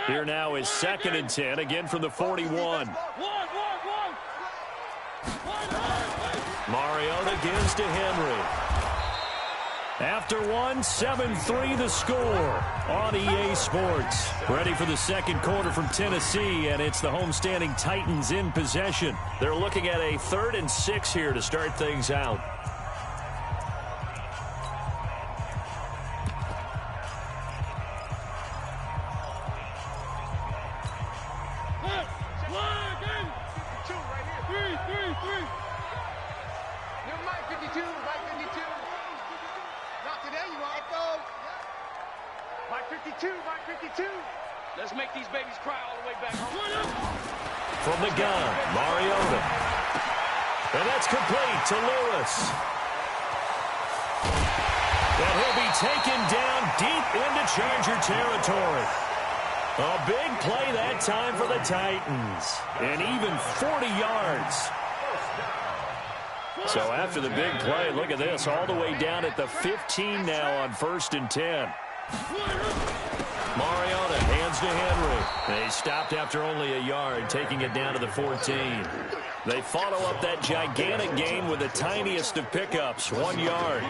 Here now is 2nd and 10, again from the 41. Mariota gives to Henry. After one, 7-3 the score on EA Sports. Ready for the second quarter from Tennessee, and it's the homestanding Titans in possession. They're looking at a 3rd and 6 here to start things out. Let's make these babies cry all the way back home. From the gun, Mariota. And that's complete to Lewis. And he'll be taken down deep into Charger territory. A big play that time for the Titans. And even 40 yards. So after the big play, look at this, all the way down at the 15 now on 1st and 10. Mariota hands to Henry. They stopped after only a yard, taking it down to the 14. They follow up that gigantic gain with the tiniest of pickups, 1 yard.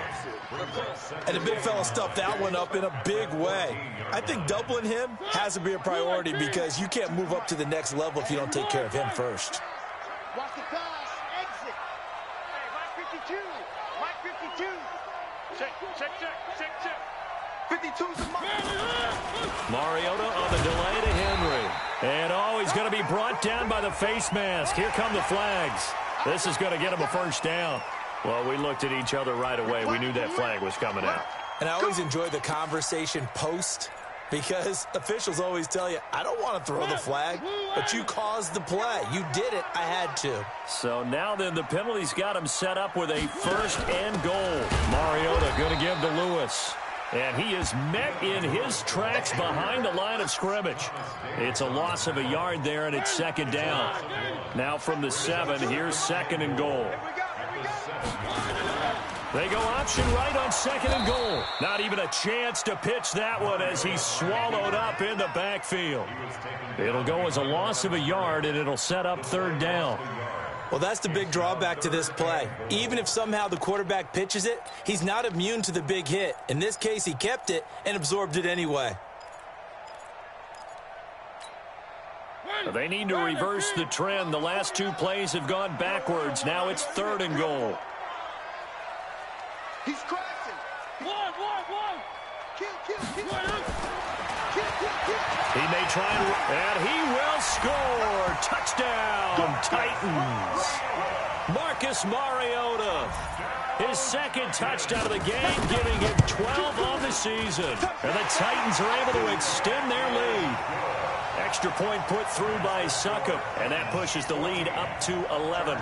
And the big fella stuffed that one up in a big way. I think doubling him has to be a priority because you can't move up to the next level if you don't take care of him first. Watch the pass. Exit. Hey, Mike 52. Mike 52. Check. 52's the mark. Mariota on the delay to Henry. And, he's going to be brought down by the face mask. Here come the flags. This is going to get him a first down. Well, we looked at each other right away. We knew that flag was coming out. And I always enjoy the conversation post because officials always tell you, I don't want to throw the flag, but you caused the play. You did it. I had to. So now then the penalty's got him set up with a 1st and goal. Mariota going to give to Lewis. And he is met in his tracks behind the line of scrimmage. It's a loss of a yard there, and it's 2nd down. Now from the 7, here's 2nd and goal. They go option right on 2nd and goal. Not even a chance to pitch that one as he's swallowed up in the backfield. It'll go as a loss of a yard, and it'll set up 3rd down. Well, that's the big drawback to this play. Even if somehow the quarterback pitches it, he's not immune to the big hit. In this case, he kept it and absorbed it anyway. They need to reverse the trend. The last 2 plays have gone backwards. Now it's 3rd and goal. He's crashing. One. Kill. He may try and he will score. Touchdown, Titans. Marcus Mariota. His 2nd touchdown of the game, giving him 12 on the season. And the Titans are able to extend their lead. Extra point put through by Succop, and that pushes the lead up to 11.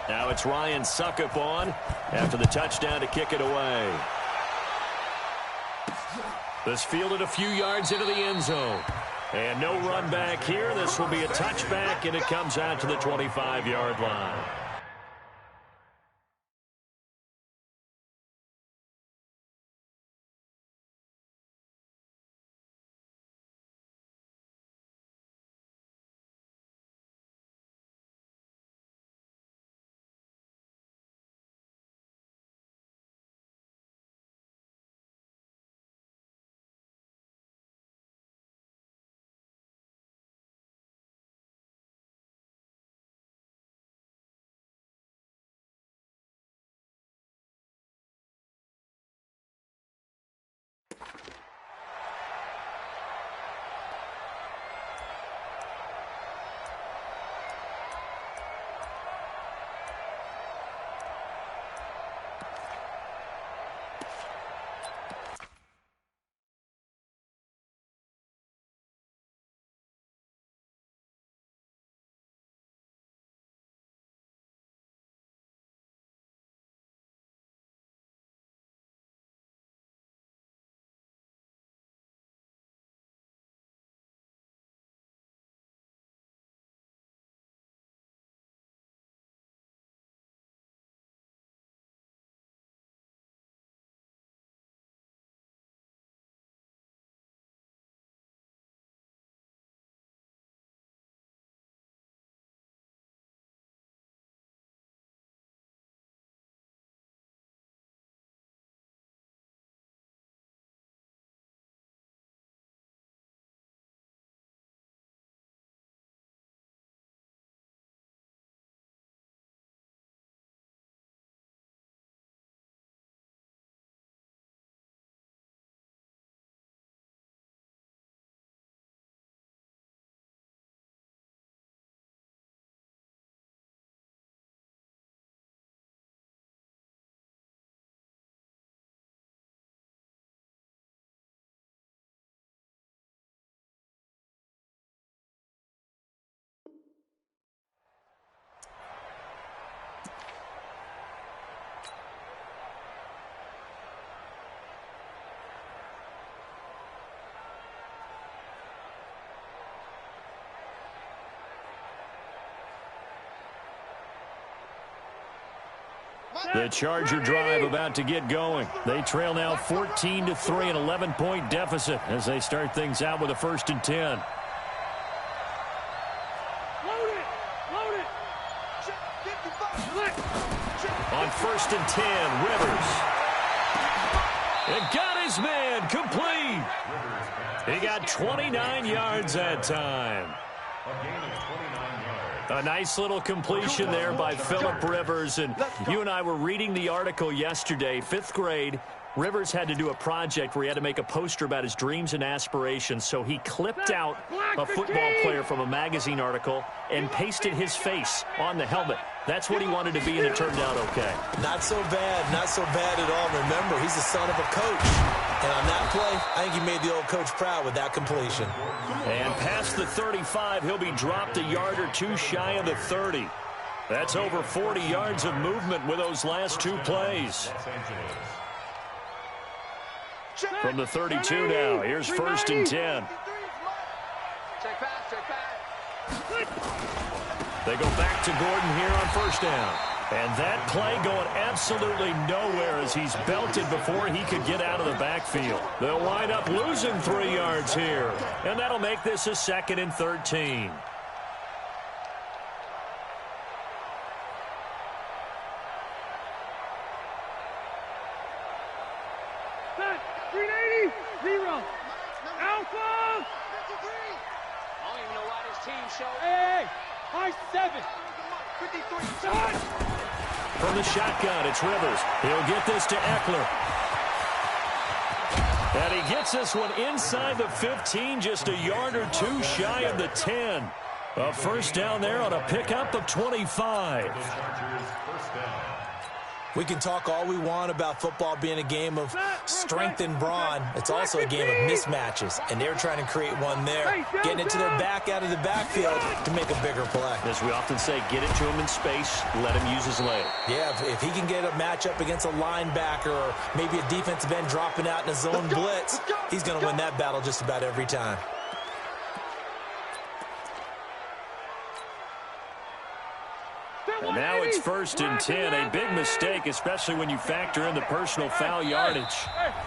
Now it's Ryan Succop on after the touchdown to kick it away. This fielded a few yards into the end zone. And no run back here. This will be a touchback, and it comes out to the 25-yard line. The Charger drive about to get going. They trail now 14-3, an 11-point deficit as they start things out with a 1st and 10. On 1st and 10, Rivers. And got his man complete. He got 29 yards that time. A nice little completion there by Phillip Rivers. And you and I were reading the article yesterday, 5th grade. Rivers had to do a project where he had to make a poster about his dreams and aspirations. So he clipped out a football player from a magazine article and pasted his face on the helmet. That's what he wanted to be, and it turned out okay. Not so bad. Not so bad at all. Remember, he's the son of a coach. And on that play, I think he made the old coach proud with that completion. And past the 35, he'll be dropped a yard or two shy of the 30. That's over 40 yards of movement with those last 2 plays. From the 32 now, here's 1st and 10. They go back to Gordon here on 1st down. And that play going absolutely nowhere as he's belted before he could get out of the backfield. They'll wind up losing 3 yards here. And that'll make this a 2nd and 13. From the shotgun, it's Rivers. He'll get this to Eckler. And he gets this one inside the 15, just a yard or 2 shy of the 10. A 1st down there on a pickup of 25. We can talk all we want about football being a game of strength and brawn. It's also a game of mismatches, and they're trying to create one there, getting it to their back out of the backfield to make a bigger play. As we often say, get it to him in space, let him use his leg. Yeah, if he can get a matchup against a linebacker or maybe a defensive end dropping out in a zone blitz, he's going to win that battle just about every time. And now it's 1st and 10, a big mistake, especially when you factor in the personal foul yardage.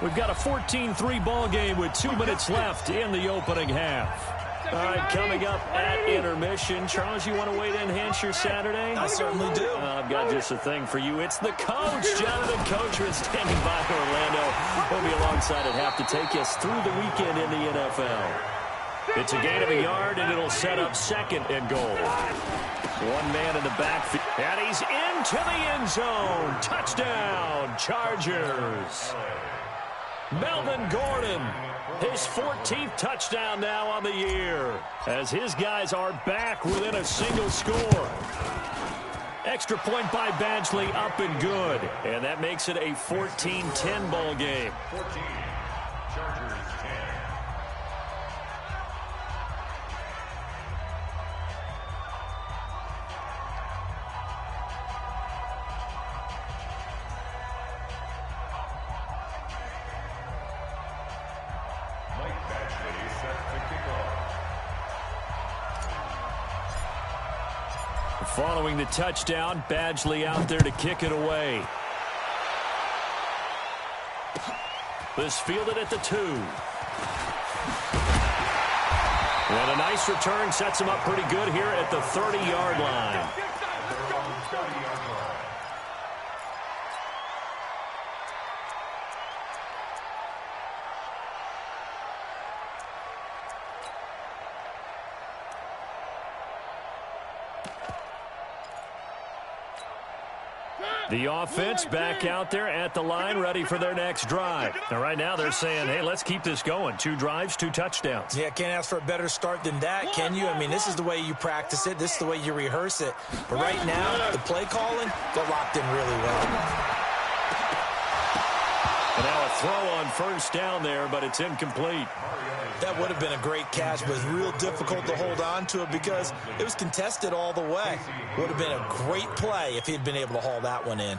We've got a 14-3 ball game with 2 minutes left in the opening half. All right, coming up at intermission. Charles, you want to wait to enhance your Saturday? I certainly do. I've got just a thing for you. It's the coach, Jonathan Coachman, standing by Orlando. He'll be alongside at half to take us through the weekend in the NFL. It's a gain of a yard, and it'll set up 2nd and goal. 1 man in the backfield, and he's into the end zone. Touchdown, Chargers. Melvin Gordon, his 14th touchdown now on the year, as his guys are back within a single score. Extra point by Badgley, up and good. And that makes it a 14-10 ball game. 14, Chargers 10. Following the touchdown, Badgley out there to kick it away. This fielded at the 2. And a nice return sets him up pretty good here at the 30-yard line. The offense back out there at the line, ready for their next drive. Now, right now, they're saying, hey, let's keep this going. 2 drives, 2 touchdowns. Yeah, can't ask for a better start than that, can you? I mean, this is the way you practice it. This is the way you rehearse it. But right now, the play calling, they're locked in really well. And now a throw on 1st down there, but it's incomplete. That would have been a great catch, but it's real difficult to hold on to it because it was contested all the way. Would have been a great play if he'd been able to haul that one in.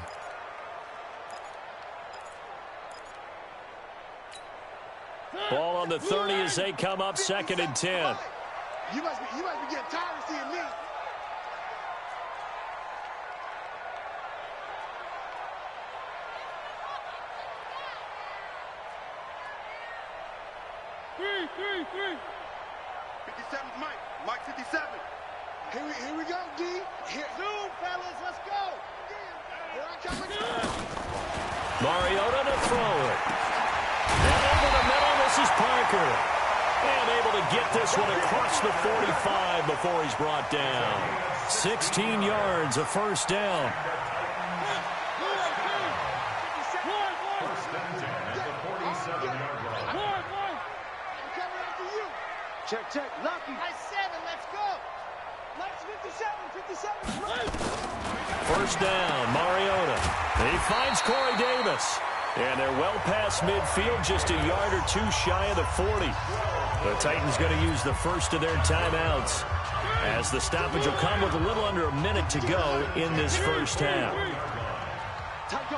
Ball on the 30 as they come up 2nd and 10. You must be getting tired of seeing me. 57's Mike. Mike 57. Here we go, D. Here. Zoom, fellas. Let's go. Here I come again. Mariota to throw it. And over the middle, this is Parker. And able to get this one across the 45 before he's brought down. 16 yards, a first down. Check. Lucky. Nice 7. Let's go. Nice 57. First down, Mariota. He finds Corey Davis. And they're well past midfield, just a yard or two shy of the 40. The Titans going to use the first of their timeouts, as the stoppage will come with a little under a minute to go in this first half. Tight go.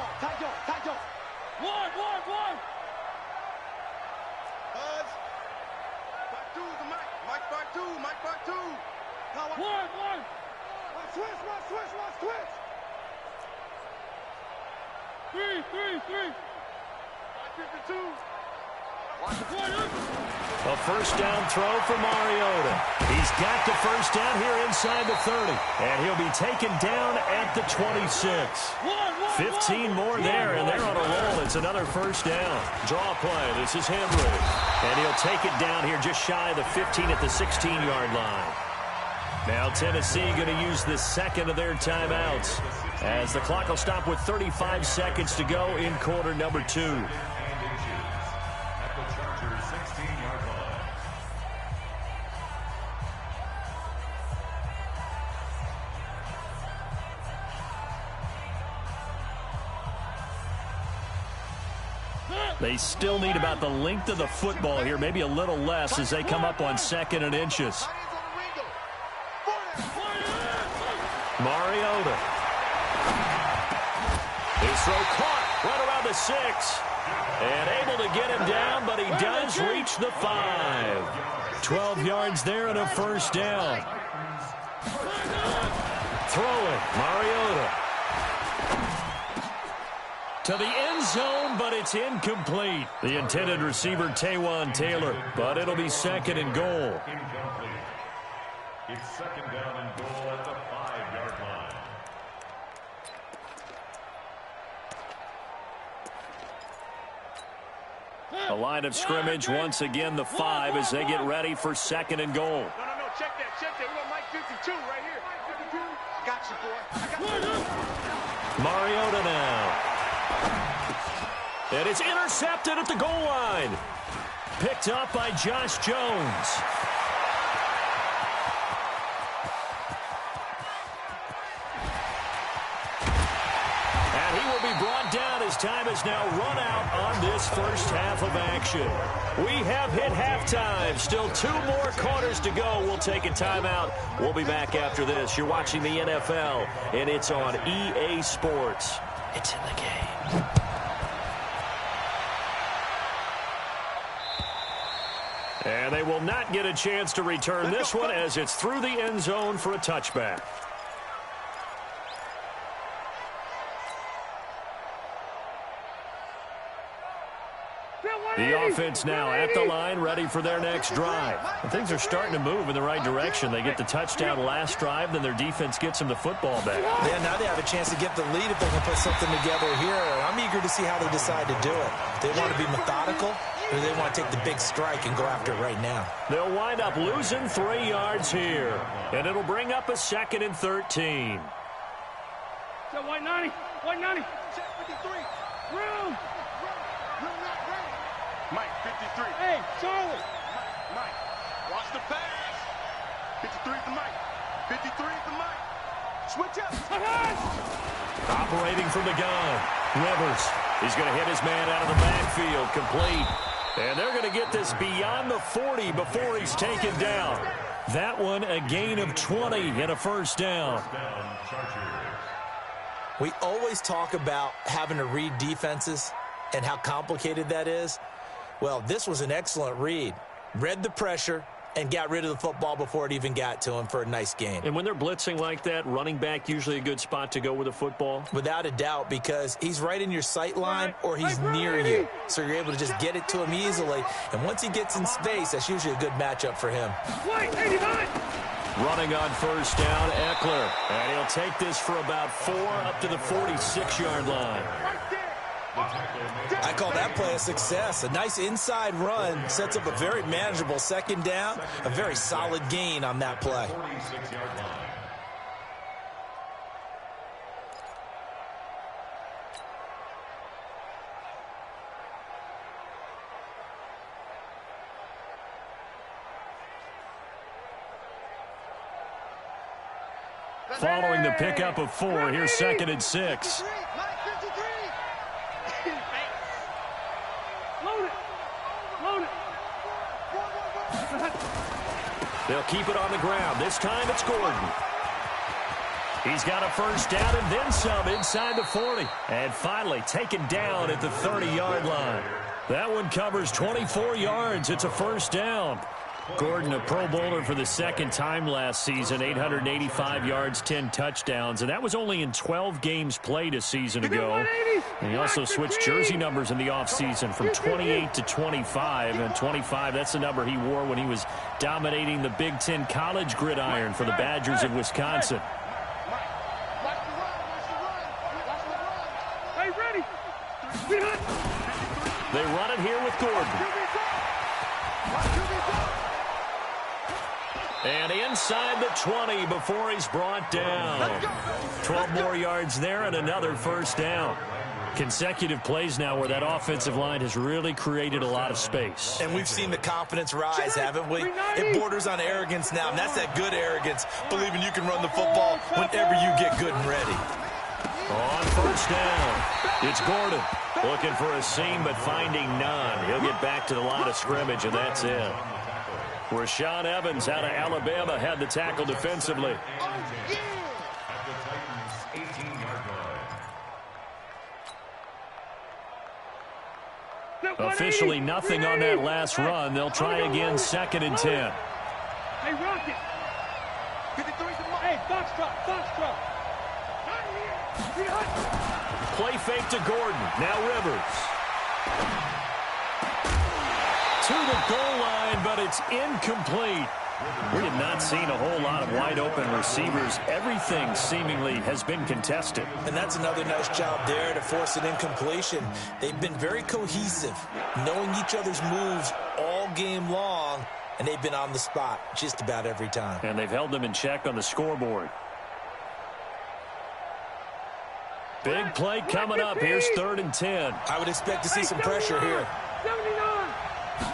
One. Buzz. Part 2 is the Mike. Mike part 2. One. Watch twist. 3. 52. A first down throw for Mariota. He's got the first down here inside the 30. And he'll be taken down at the 26. 15 more there, and they're on a roll. It's another first down. Draw play. This is Henry. And he'll take it down here just shy of the 15 at the 16-yard line. Now Tennessee going to use the second of their timeouts, as the clock will stop with 35 seconds to go in quarter number 2. They still need about the length of the football here, maybe a little less as they come up on 2nd and inches. Mariota. His throw caught right around the 6. And able to get him down, but he does reach the 5. 12 yards there and a first down. Throwing, Mariota. To the end zone, but it's incomplete. The intended receiver, Taywan Taylor, but it'll be 2nd and goal. Incomplete. It's 2nd down and goal at the 5-yard line. The line of scrimmage, once again, the 5 as they get ready for 2nd and goal. No, check that. We got Mike 52 right here. I got you, boy. Mariota now. And it's intercepted at the goal line. Picked up by Josh Jones. And he will be brought down as time has now run out on this first half of action. We have hit halftime. Still 2 more quarters to go. We'll take a timeout. We'll be back after this. You're watching the NFL, and it's on EA Sports. It's in the game. And they will not get a chance to return this one as it's through the end zone for a touchback. The offense now at the line, ready for their next drive. And things are starting to move in the right direction. They get the touchdown last drive, then their defense gets them the football back. Yeah, now they have a chance to get the lead if they can put something together here. I'm eager to see how they decide to do it. They want to be methodical, or they want to take the big strike and go after it right now. They'll wind up losing 3 yards here, and it'll bring up a 2nd and 13. White 90. Check 53. Room. Mike 53. Hey, Charlie. Mike. Watch the pass. 53 is the Mike. 53 is the Mike. Switch up. Operating from the gun. Rivers. He's going to hit his man out of the backfield. Complete. And they're going to get this beyond the 40 before he's taken down. That one a gain of 20 and a first down. We always talk about having to read defenses and how complicated that is. Well, this was an excellent read. Read the pressure and got rid of the football before it even got to him for a nice gain. And when they're blitzing like that, running back usually a good spot to go with the football? Without a doubt, because he's right in your sight line or he's near you. So you're able to just get it to him easily. And once he gets in space, that's usually a good matchup for him. Running on first down, Eckler. And he'll take this for about 4 up to the 46-yard line. I call that play a success. A nice inside run sets up a very manageable second down. A very solid gain on that play. Following the pickup of 4, here's 2nd and 6. They'll keep it on the ground. This time it's Gordon. He's got a first down and then some inside the 40. And finally taken down at the 30-yard line. That one covers 24 yards. It's a first down. Gordon, a Pro Bowler for the second time last season, 885 yards, 10 touchdowns, and that was only in 12 games played a season ago. And he also switched jersey numbers in the offseason from 28 to 25, and 25, that's the number he wore when he was dominating the Big Ten college gridiron for the Badgers of Wisconsin. They run it here with Gordon. And inside the 20 before he's brought down. 12 more yards there and another first down. Consecutive plays now where that offensive line has really created a lot of space. And we've seen the confidence rise, haven't we? It borders on arrogance now, and that's that good arrogance, believing you can run the football whenever you get good and ready. On first down, it's Gordon. Looking for a seam, but finding none. He'll get back to the line of scrimmage, and that's it. Rashaan Evans out of Alabama had the tackle defensively. Officially nothing on that last run. They'll try again, 2nd and 10. Hey, Rocket. Hey, Foxtrot. Play fake to Gordon. Now Rivers. To the goal line, but it's incomplete. We have not seen a whole lot of wide-open receivers. Everything seemingly has been contested. And that's another nice job there to force an incompletion. They've been very cohesive, knowing each other's moves all game long, and they've been on the spot just about every time. And they've held them in check on the scoreboard. Big play coming up. Here's 3rd and 10. I would expect to see some pressure here.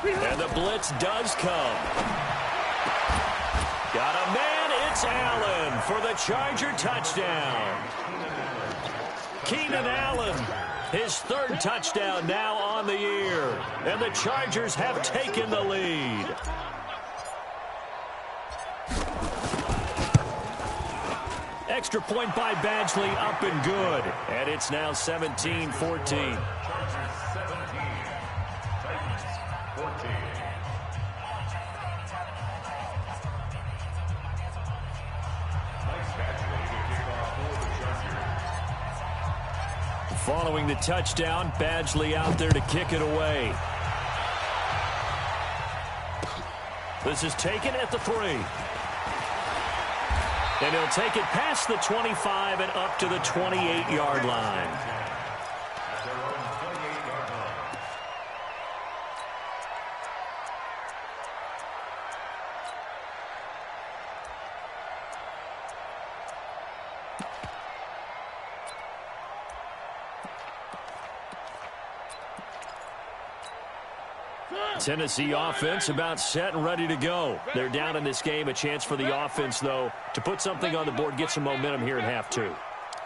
And the blitz does come. Got a man. It's Allen for the Charger touchdown. Keenan Allen, his 3rd touchdown now on the year. And the Chargers have taken the lead. Extra point by Badgley, up and good. And it's now 17-14. Following the touchdown, Badgley out there to kick it away. This is taken at the 3. And he'll take it past the 25 and up to the 28-yard line. Tennessee offense about set and ready to go. They're down in this game. A chance for the offense, though, to put something on the board, get some momentum here in half 2.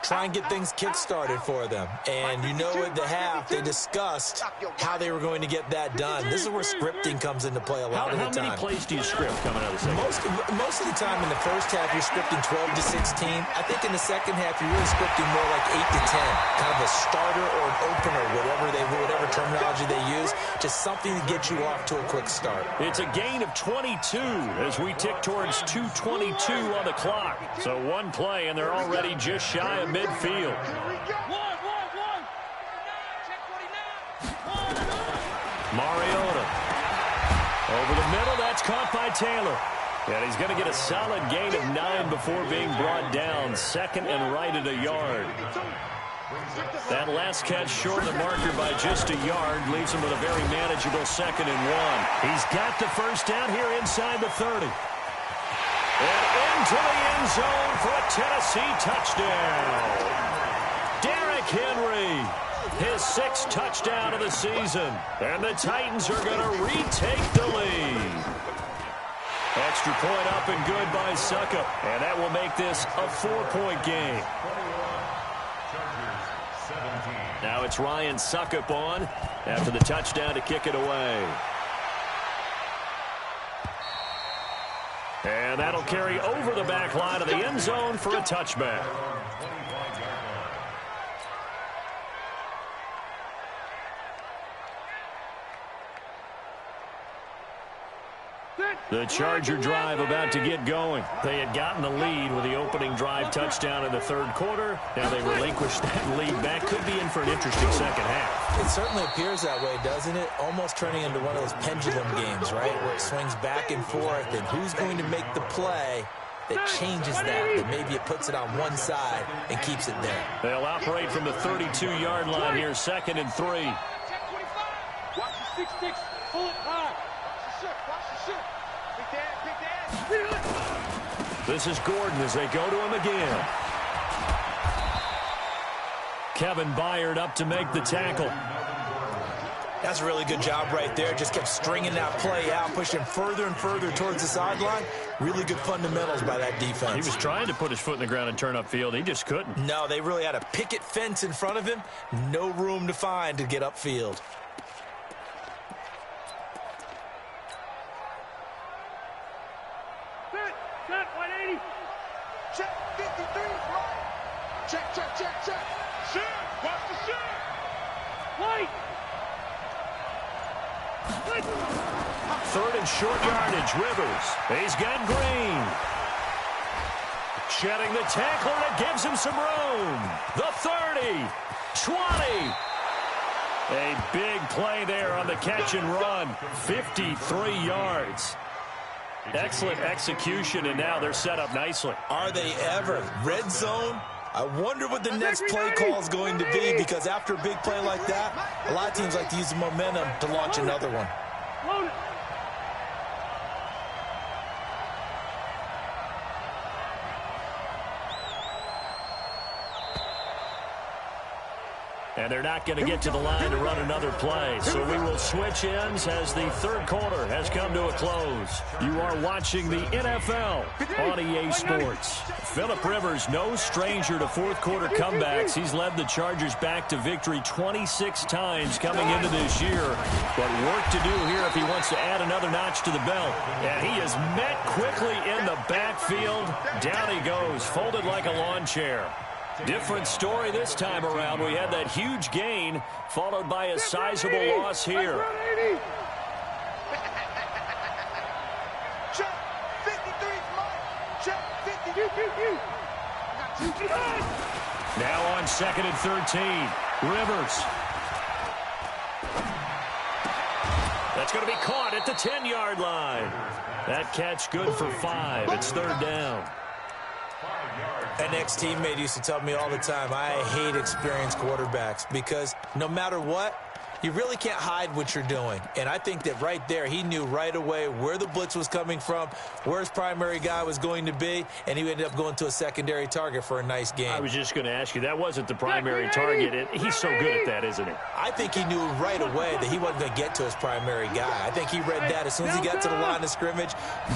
try and get things kick-started for them. And you know at the half, they discussed how they were going to get that done. This is where scripting comes into play a lot of the time. How many plays do you script coming out of the second? Most of the time in the first half, you're scripting 12 to 16. I think in the second half, you're really scripting more like 8 to 10. Kind of a starter or an opener, whatever terminology they use. Just something to get you off to a quick start. It's a gain of 22 as we tick towards 2:22 on the clock. So one play, and they're already just shy of midfield. Mariota. Over the middle, that's caught by Taylor. And he's going to get a solid gain of 9 before being brought down. Second and right at a yard. That last catch short of the marker by just a yard leaves him with a very manageable 2nd and 1. He's got the first down here inside the 30. And into the end zone for a Tennessee touchdown. Derrick Henry, his 6th touchdown of the season. And the Titans are going to retake the lead. Extra point up and good by Suckup. And that will make this a 4-point game. Now it's Ryan Suckup on after the touchdown to kick it away. And that'll carry over the back line of the end zone for a touchback. The Charger drive about to get going. They had gotten the lead with the opening drive touchdown in the 3rd quarter. Now they relinquished that lead back. Could be in for an interesting second half. It certainly appears that way, doesn't it? Almost turning into one of those pendulum games, right? Where it swings back and forth, and who's going to make the play that changes that maybe it puts it on one side and keeps it there. They'll operate from the 32-yard line here, 2nd and 3. Watch the 6-6. Pull it high. Watch the ship. Watch the ship. Big dad. This is Gordon as they go to him again. Kevin Byard up to make the tackle. That's a really good job right there. Just kept stringing that play out, pushing further and further towards the sideline. Really good fundamentals by that defense. He was trying to put his foot in the ground and turn upfield. He just couldn't. No, they really had a picket fence in front of him. No room to find to get upfield. Set, 180. Check, 53, right. Check. Shoot, watch the shoot. White. 3rd and short yardage, Rivers. He's got Green. Shedding the tackler, and it gives him some room. The 30, 20. A big play there on the catch and run. 53 yards. Excellent execution, and now they're set up nicely. Are they ever? Red zone? I wonder what the next play call is going to be, because after a big play like that, a lot of teams like to use the momentum to launch another one. And they're not going to get to the line to run another play. So we will switch ends as the 3rd quarter has come to a close. You are watching the NFL on EA Sports. Phillip Rivers, no stranger to 4th quarter comebacks. He's led the Chargers back to victory 26 times coming into this year. But work to do here if he wants to add another notch to the belt. And he is met quickly in the backfield. Down he goes, folded like a lawn chair. Different story this time around. We had that huge gain, followed by a sizable loss here. Check, 53, check, 52. Now on 2nd and 13. Rivers. That's going to be caught at the 10-yard line. That catch good for 5. It's 3rd down. An ex-teammate used to tell me all the time, I hate experienced quarterbacks, because no matter what, you really can't hide what you're doing. And I think that right there, he knew right away where the blitz was coming from, where his primary guy was going to be, and he ended up going to a secondary target for a nice game. I was just going to ask you, that wasn't the primary target. He's so good at that, isn't he? I think he knew right away that he wasn't going to get to his primary guy. I think he read that as soon as he got to the line of scrimmage,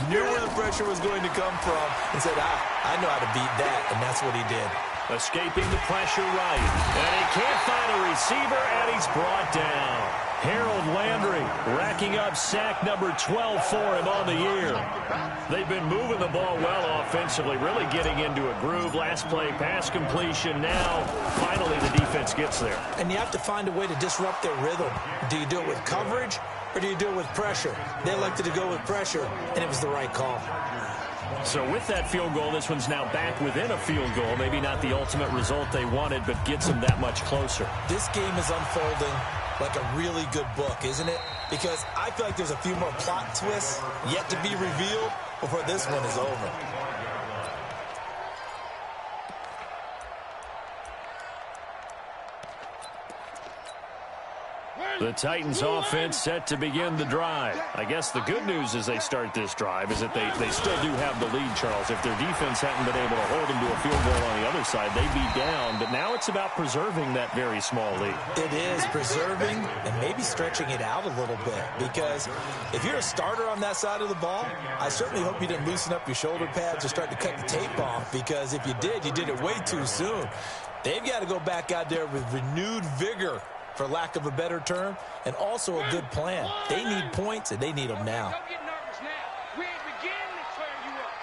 knew where the pressure was going to come from, and said, I know how to beat that, and that's what he did. Escaping the pressure right. And he can't find a receiver, and he's brought down. Harold Landry racking up sack number 12 for him on the year. They've been moving the ball well offensively, really getting into a groove. Last play, pass completion. Now, finally, the defense gets there. And you have to find a way to disrupt their rhythm. Do you do it with coverage, or do you do it with pressure? They elected to go with pressure, and it was the right call. So with that field goal, this one's now back within a field goal. Maybe not the ultimate result they wanted, but gets them that much closer. This game is unfolding like a really good book, isn't it? Because I feel like there's a few more plot twists yet to be revealed before this one is over. The Titans offense set to begin the drive. I guess the good news as they start this drive is that they still do have the lead, Charles. If their defense hadn't been able to hold them to a field goal on the other side, they'd be down. But now it's about preserving that very small lead. It is preserving and maybe stretching it out a little bit. Because if you're a starter on that side of the ball, I certainly hope you didn't loosen up your shoulder pads or start to cut the tape off. Because if you did it way too soon. They've got to go back out there with renewed vigor, for lack of a better term, and also a good plan. They need points, and they need them now. Don't get nervous now. We ain't beginning to clear you up.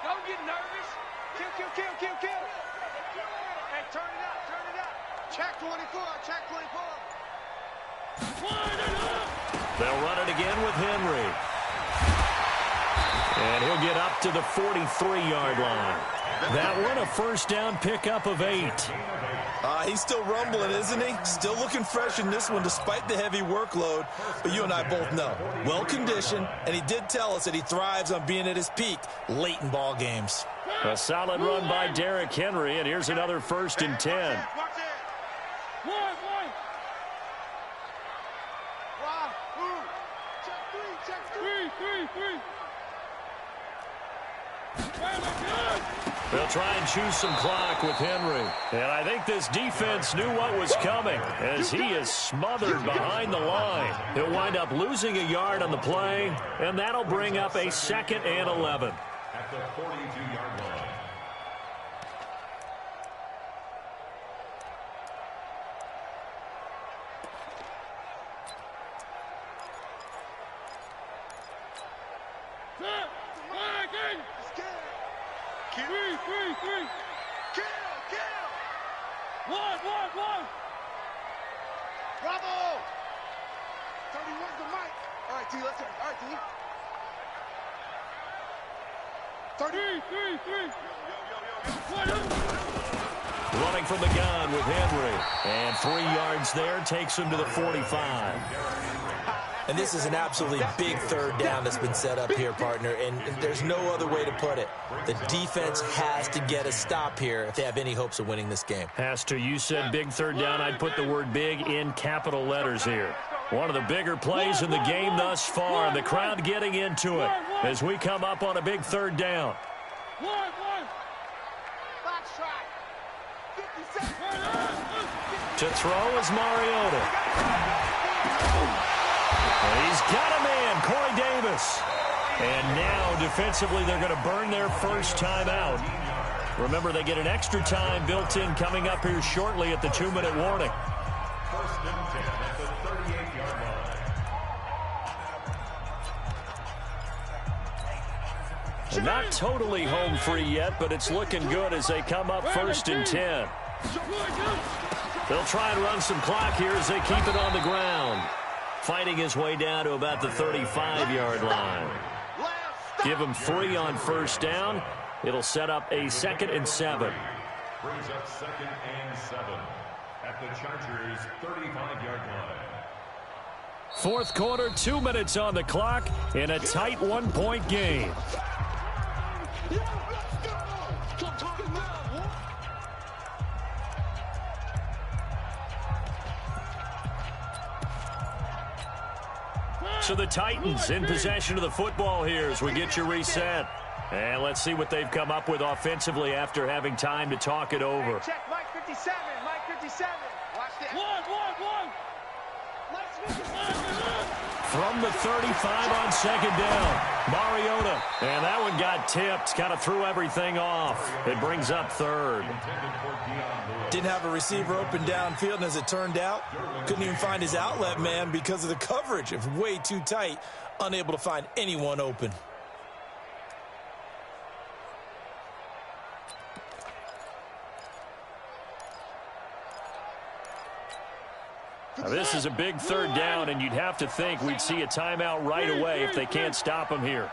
Don't get nervous. Kill. Hey, turn it up. Check 24, check 24. They'll run it again with Henry. And he'll get up to the 43-yard line. That one, a first down pickup of 8. He's still rumbling, isn't he? Still looking fresh in this one despite the heavy workload. But you and I both know, well-conditioned, and he did tell us that he thrives on being at his peak late in ball games. A solid run by Derrick Henry, and here's another 1st and 10. One. Check three. They'll try and choose some clock with Henry. And I think this defense knew what was coming as he is smothered behind the line. He'll wind up losing a yard on the play, and that'll bring up a 2nd and 11. At the 42-yard line. Three. Kill. One. Bravo. 31's the mic. All right, T, let's go. All right, T. 3. Running from the gun with Henry. And 3 yards there takes him to the 45. And this is an absolutely big third down that's been set up here, partner, and there's no other way to put it. The defense has to get a stop here if they have any hopes of winning this game. Pastor, you said big third down. I'd put the word big in capital letters here. One of the bigger plays in the game thus far, and the crowd getting into it as we come up on a big third down. Box shot. 57. To throw is Mariota. And he's got a man, Corey Davis. And now, defensively, they're going to burn their first time out. Remember, they get an extra time built in coming up here shortly at the 2-minute warning. 1st and 10 at the 38-yard line. And not totally home free yet, but it's looking good as they come up 1st and 10. They'll try and run some clock here as they keep it on the ground. Fighting his way down to about the 35-yard line. Give him 3 on 1st down. It'll set up a 2nd and 7. Brings up 2nd and 7 at the Chargers' 35-yard line. 4th quarter, 2 minutes on the clock in a tight 1-point game. So the Titans in possession of the football here as we get you reset. And let's see what they've come up with offensively after having time to talk it over. Check Mike 57. Watch that. One. From the 35 on 2nd down. Mariota, and that one got tipped, kind of threw everything off. It brings up third. Didn't have a receiver open downfield, and as it turned out, couldn't even find his outlet man because of the coverage. It was way too tight, unable to find anyone open. Now, this is a big third down, and you'd have to think we'd see a timeout right away if they can't stop him here.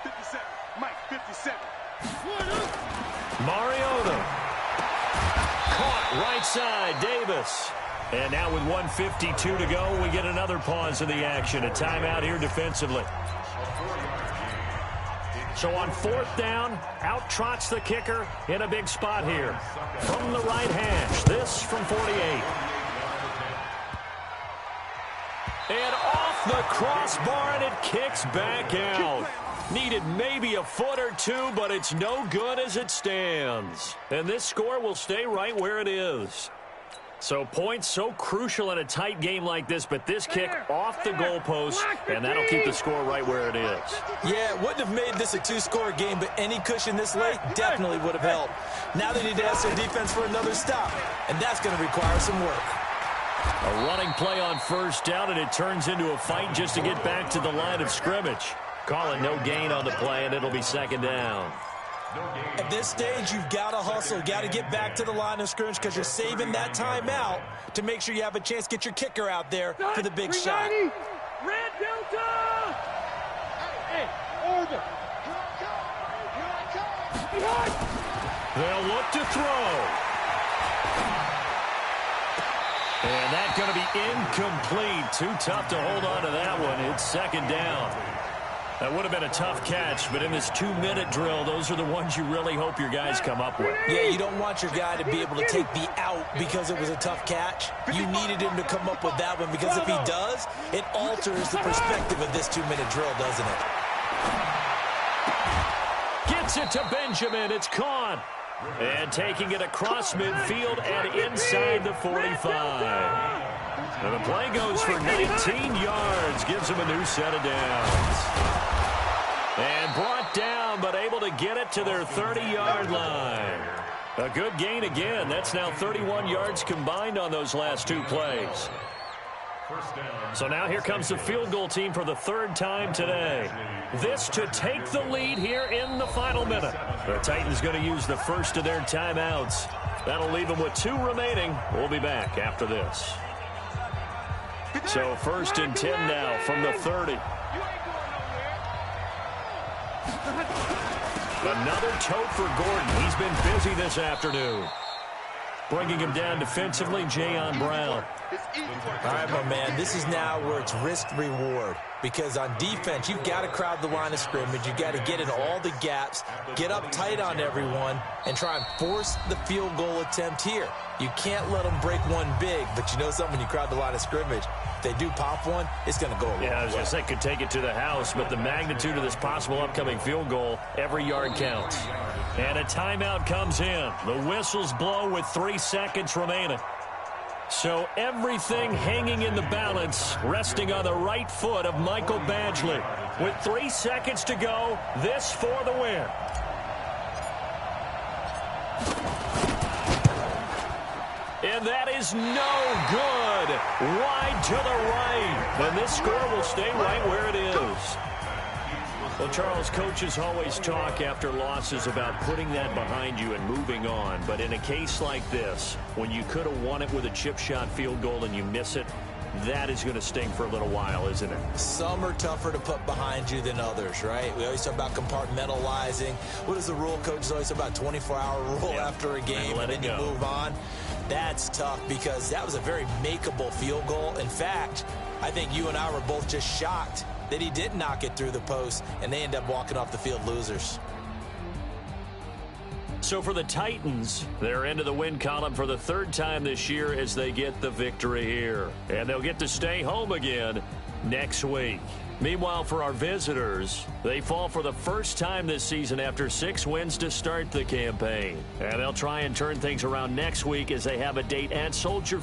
57. Mike, 57. Mariota. Caught right side, Davis. And now with 1:52 to go, we get another pause in the action. A timeout here defensively. So on fourth down, out trots the kicker in a big spot here. From the right hash, this from 48. And off the crossbar, and it kicks back out. Needed maybe a foot or two, but it's no good as it stands. And this score will stay right where it is. So points so crucial in a tight game like this, but this kick off the goalpost, and that'll keep the score right where it is. Yeah, it wouldn't have made this a two-score game, but any cushion this late definitely would have helped. Now they need to ask their defense for another stop, and that's going to require some work. A running play on first down, and it turns into a fight just to get back to the line of scrimmage. Call it no gain on the play, and it'll be second down. At this stage, you've got to hustle. You've got to get back to the line of scrimmage because you're saving that timeout to make sure you have a chance to get your kicker out there for the big shot. Red Delta! Hey, order! They'll look to throw. And that's going to be incomplete. Too tough to hold on to that one. It's second down. That would have been a tough catch, but in this 2-minute drill, those are the ones you really hope your guys come up with. Yeah, you don't want your guy to be able to take the out because it was a tough catch. You needed him to come up with that one because if he does, it alters the perspective of this 2-minute drill, doesn't it? Gets it to Benjamin. It's caught. And taking it across midfield and inside the 45. And the play goes for 19 yards. Gives him a new set of downs. And brought down, but able to get it to their 30-yard line. A good gain again. That's now 31 yards combined on those last two plays. So now here comes the field goal team for the third time today. This to take the lead here in the final minute. The Titans going to use the first of their timeouts. That'll leave them with 2 remaining. We'll be back after this. So 1st and 10 now from the 30. Another tote for Gordon. He's been busy this afternoon. Bringing him down defensively, Jayon Brown. All right, my man, this is now where it's risk-reward. Because on defense, you've got to crowd the line of scrimmage. You've got to get in all the gaps, get up tight on everyone, and try and force the field goal attempt here. You can't let them break one big, but you know something, when you crowd the line of scrimmage, if they do pop one, it's going to go a long way. Yeah, I was going to say, could take it to the house, but the magnitude of this possible upcoming field goal, every yard counts. And a timeout comes in. The whistles blow with 3 seconds remaining. So everything hanging in the balance, resting on the right foot of Michael Badgley. With 3 seconds to go, this for the win. And that is no good. Wide to the right. And this score will stay right where it is. Well, Charles, coaches always talk after losses about putting that behind you and moving on. But in a case like this, when you could have won it with a chip shot field goal and you miss it, that is going to sting for a little while, isn't it? Some are tougher to put behind you than others, right? We always talk about compartmentalizing. What is the rule? Coaches always talk about 24-hour rule after a game, and then you move on. That's tough because that was a very makeable field goal. In fact, I think you and I were both just shocked that he didn't knock it through the post, and they end up walking off the field losers. So for the Titans, they're into the win column for the 3rd time this year as they get the victory here. And they'll get to stay home again next week. Meanwhile, for our visitors, they fall for the first time this season after 6 wins to start the campaign. And they'll try and turn things around next week as they have a date at Soldier